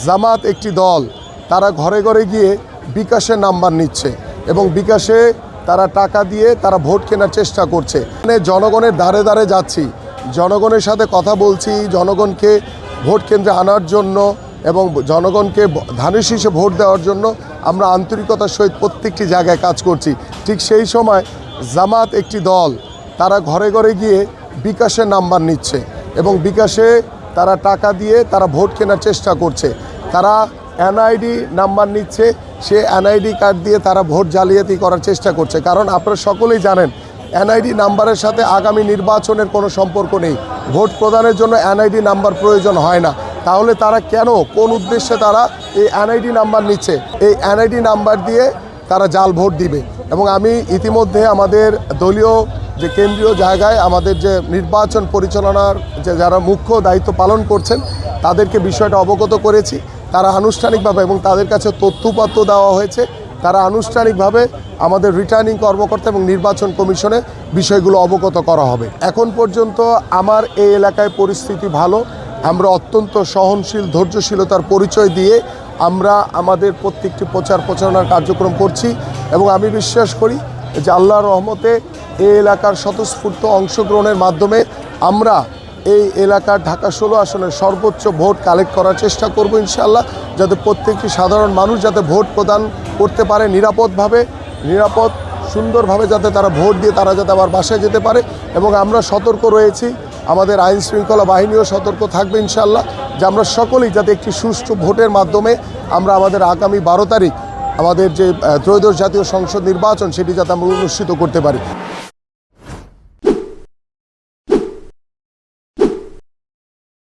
জামাত একটি দল, তারা ঘরে ঘরে গিয়ে বিকাশে নাম্বার নিচ্ছে এবং বিকাশে তারা টাকা দিয়ে তারা ভোট কেনার চেষ্টা করছে। মানে জনগণের দ্বারে দ্বারে যাচ্ছি, জনগণের সাথে কথা বলছি, জনগণকে ভোট কেন্দ্রে আনার জন্য এবং জনগণকে ধানের শীষে ভোট দেওয়ার জন্য আমরা আন্তরিকতার সহিত প্রত্যেকটি জায়গায় কাজ করছি। ঠিক সেই সময় জামাত একটি দল, তারা ঘরে ঘরে গিয়ে বিকাশে নাম্বার নিচ্ছে এবং বিকাশে তারা টাকা দিয়ে তারা ভোট কেনার চেষ্টা করছে। তারা এনআইডি নাম্বার নিচ্ছে, সে এনআইডি কার্ড দিয়ে তারা ভোট জালিয়াতি করার চেষ্টা করছে। কারণ আপনারা সকলেই জানেন এনআইডি নাম্বারের সাথে আগামী নির্বাচনের কোনো সম্পর্ক নেই। ভোট প্রদানের জন্য এনআইডি নাম্বার প্রয়োজন হয় না। তাহলে তারা কেন, কোন উদ্দেশ্যে তারা এই এনআইডি নাম্বার নিচ্ছে? এই এনআইডি নাম্বার দিয়ে তারা জাল ভোট দিবে। এবং আমি ইতিমধ্যে আমাদের দলীয় যে কেন্দ্রীয় জায়গায় আমাদের যে নির্বাচন পরিচালনার যে যারা মুখ্য দায়িত্ব পালন করছেন তাদেরকে বিষয়টা অবগত করেছি। তারা আনুষ্ঠানিকভাবে এবং তাদের কাছে তথ্যপত্র দেওয়া হয়েছে, তারা আনুষ্ঠানিকভাবে আমাদের রিটার্নিং কর্মকর্তা এবং নির্বাচন কমিশনে বিষয়গুলো অবগত করা হবে। এখন পর্যন্ত আমার এই এলাকায় পরিস্থিতি ভালো। আমরা অত্যন্ত সহনশীল, ধৈর্যশীলতার পরিচয় দিয়ে আমরা আমাদের প্রত্যেকটি প্রচারণার কার্যক্রম করছি এবং আমি বিশ্বাস করি যে আল্লাহর রহমতে এই এলাকার স্বতঃস্ফূর্ত অংশগ্রহণের মাধ্যমে আমরা এই এলাকার ঢাকা 16 আসনের সর্বোচ্চ ভোট কালেক্ট করার চেষ্টা করব ইনশাআল্লাহ, যাতে প্রত্যেকটি সাধারণ মানুষ যাতে ভোট প্রদান করতে পারে নিরাপদ সুন্দরভাবে, যাতে তারা ভোট দিয়ে তারা যাতে আবার বাসায় যেতে পারে। এবং আমরা সতর্ক রয়েছি, আমাদের আইন শৃঙ্খলা বাহিনীও সতর্ক থাকবে ইনশাআল্লাহ, যে আমরা সকলেই যাতে একটি সুষ্ঠু ভোটের মাধ্যমে আমরা আমাদের আগামী 12 তারিখ আমাদের যে ত্রয়োদশ জাতীয় সংসদ নির্বাচন সেটি যাতে আমরা অনুষ্ঠিত করতে পারি।